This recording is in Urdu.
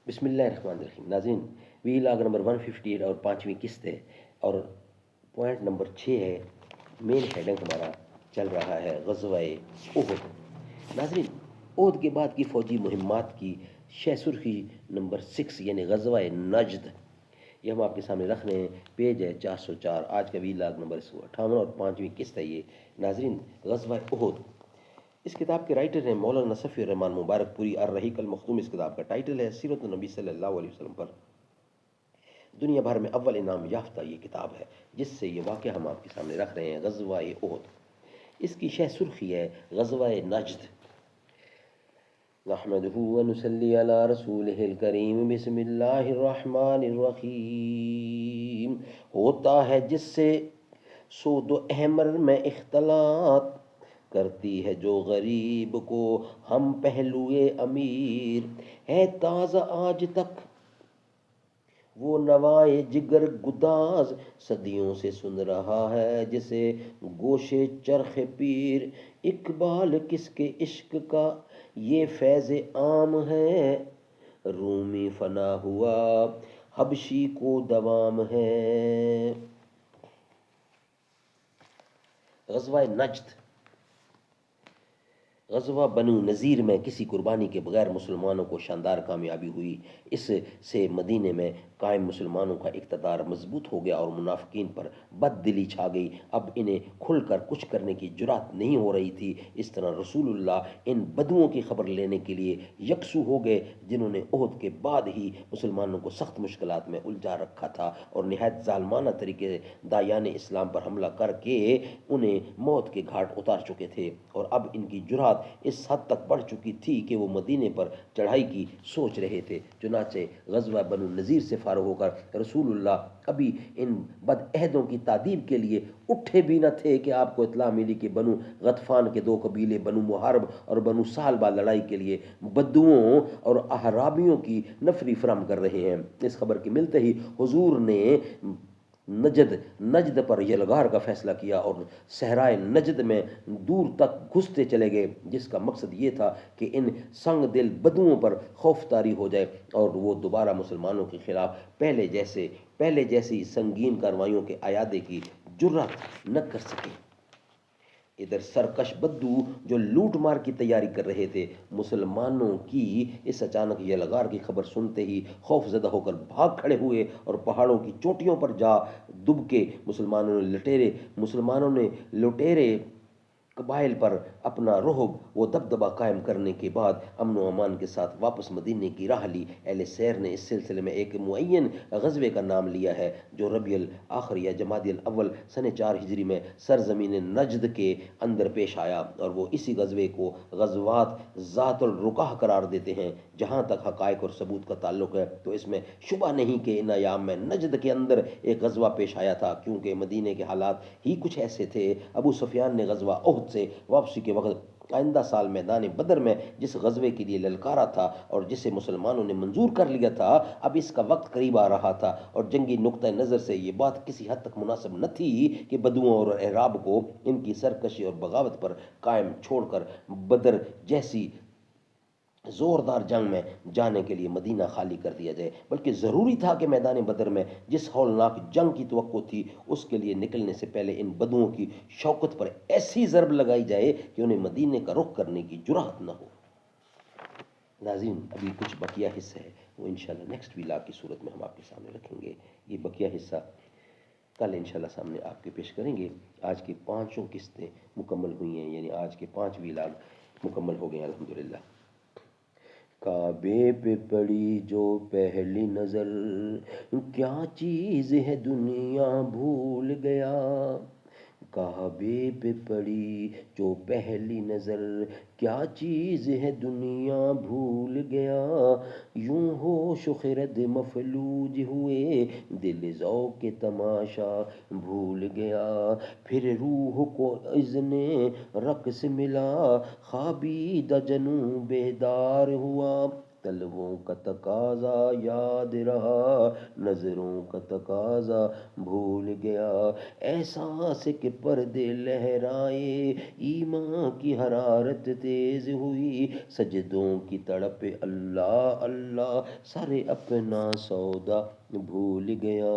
بسم اللہ الرحمن الرحیم. ناظرین، وی لاگ نمبر 158 اور پانچویں قسط ہے، اور پوائنٹ نمبر 6 ہے. مین ہیڈنگ ہمارا چل رہا ہے غزوہ احد. ناظرین، احد کے بعد کی فوجی مہمات کی شہ سرخی نمبر 6 یعنی غزوہ نجد، یہ ہم آپ کے سامنے رکھ رہے ہیں. پیج ہے 404. آج کا وی لاگ نمبر 158 اور پانچویں قسط ہے یہ. ناظرین، غزوہ احد، اس کتاب کے رائٹر ہیں مولانا صفی الرحمان مبارک پوری الرحیق المختوم. اس کتاب کا ٹائٹل ہے سیرت النبی صلی اللہ علیہ وسلم پر دنیا بھر میں اول انعام یافتہ یہ کتاب ہے، جس سے یہ واقعہ ہم آپ کے سامنے رکھ رہے ہیں غزوہ احد. اس کی شہ سرخی ہے غزوہ نجد. نحمده ونصلی علی رسولہ الکریم. بسم اللہ الرحمن الرحیم. ہوتا ہے جس سے سود و احمر میں اختلاط، کرتی ہے جو غریب کو ہم پہلوئے امیر. ہے تازہ آج تک وہ نوائے جگر گداز، صدیوں سے سن رہا ہے جسے گوشے چرخ پیر. اقبال کس کے عشق کا یہ فیض عام ہے، رومی فنا ہوا حبشی کو دوام ہے. غزوہ نجد، غزوہ بنو نذیر میں کسی قربانی کے بغیر مسلمانوں کو شاندار کامیابی ہوئی. اس سے مدینے میں قائم مسلمانوں کا اقتدار مضبوط ہو گیا اور منافقین پر بد دلی چھا گئی. اب انہیں کھل کر کچھ کرنے کی جرات نہیں ہو رہی تھی. اس طرح رسول اللہ ان بدوؤں کی خبر لینے کے لیے یکسو ہو گئے جنہوں نے احد کے بعد ہی مسلمانوں کو سخت مشکلات میں الجھا رکھا تھا اور نہایت ظالمانہ طریقے سے داعیان اسلام پر حملہ کر کے انہیں موت کے گھاٹ اتار چکے تھے. اور اب ان کی جرات اس حد تک بڑھ چکی تھی کہ وہ مدینے پر چڑھائی کی سوچ رہے تھے. چنانچہ غزوہ بنو نذیر سے فارغ ہو کر رسول اللہ ابھی ان بد عہدوں کی تادیب کے لیے اٹھے بھی نہ تھے کہ آپ کو اطلاع ملی کہ بنو غطفان کے دو قبیلے بنو محارب اور بنو سالبہ لڑائی کے لیے بدوؤں اور احرابیوں کی نفری فراہم کر رہے ہیں. اس خبر کے ملتے ہی حضور نے نجد پر یلغار کا فیصلہ کیا اور صحرائے نجد میں دور تک گھستے چلے گئے، جس کا مقصد یہ تھا کہ ان سنگ دل بدوؤں پر خوف طاری ہو جائے اور وہ دوبارہ مسلمانوں کے خلاف پہلے جیسی سنگین کارروائیوں کے اعادے کی جرات نہ کر سکے. ادھر سرکش بدو جو لوٹ مار کی تیاری کر رہے تھے، مسلمانوں کی اس اچانک یلغار کی خبر سنتے ہی خوف زدہ ہو کر بھاگ کھڑے ہوئے اور پہاڑوں کی چوٹیوں پر جا دب کے مسلمانوں نے لٹیرے قبائل پر اپنا رعب و دبدبہ قائم کرنے کے بعد امن و امان کے ساتھ واپس مدینے کی راہ لی. اہل سیر نے اس سلسلے میں ایک معین غزوے کا نام لیا ہے جو ربیع الاخر یا جمادی الاول سن 4 ہجری میں سرزمین نجد کے اندر پیش آیا، اور وہ اسی غزوے کو غزوات ذات الرقاع قرار دیتے ہیں. جہاں تک حقائق اور ثبوت کا تعلق ہے تو اس میں شبہ نہیں کہ ان ایام میں نجد کے اندر ایک غزوہ پیش آیا تھا، کیونکہ مدینے کے حالات ہی کچھ ایسے تھے. ابو سفیان نے غزوہ احد سے واپسی کے وقت آئندہ سال میدان بدر میں جس غزوے کے لیے للکارا تھا اور جسے مسلمانوں نے منظور کر لیا تھا، اب اس کا وقت قریب آ رہا تھا اور جنگی نقطہ نظر سے یہ بات کسی حد تک مناسب نہ تھی کہ بدوؤں اور اعراب کو ان کی سرکشی اور بغاوت پر قائم چھوڑ کر بدر جیسی زوردار جنگ میں جانے کے لیے مدینہ خالی کر دیا جائے، بلکہ ضروری تھا کہ میدان بدر میں جس ہولناک جنگ کی توقع تھی اس کے لیے نکلنے سے پہلے ان بدوؤں کی شوکت پر ایسی ضرب لگائی جائے کہ انہیں مدینے کا رخ کرنے کی جرات نہ ہو. ناظرین، ابھی کچھ بقیہ حصہ ہے، وہ انشاءاللہ نیکسٹ ویلاگ کی صورت میں ہم آپ کے سامنے رکھیں گے. یہ بقیہ حصہ کل انشاءاللہ سامنے آپ کے پیش کریں گے. آج کی 5 قسطیں مکمل ہوئی ہیں، یعنی آج کے 5 ویلاگ مکمل ہو گئے ہیں الحمدللہ. کعبے پہ پڑی جو پہلی نظر، کیا چیز ہے دنیا بھول گیا. کعبے پہ پڑی جو پہلی نظر، کیا چیز ہے دنیا بھول گیا. یوں ہوش و خرد مفلوج ہوئے، دل ذوق تماشا بھول گیا. پھر روح کو اذن رقص ملا، خوابیدہ جنوں بیدار ہوا. تلووں کا تقاضا یاد رہا، نظروں کا تقاضا بھول گیا، احساس کے پردے لہرائے، ایمان کی حرارت تیز ہوئی، سجدوں کی تڑپ اللہ اللہ، سارے اپنا سودا بھول گیا۔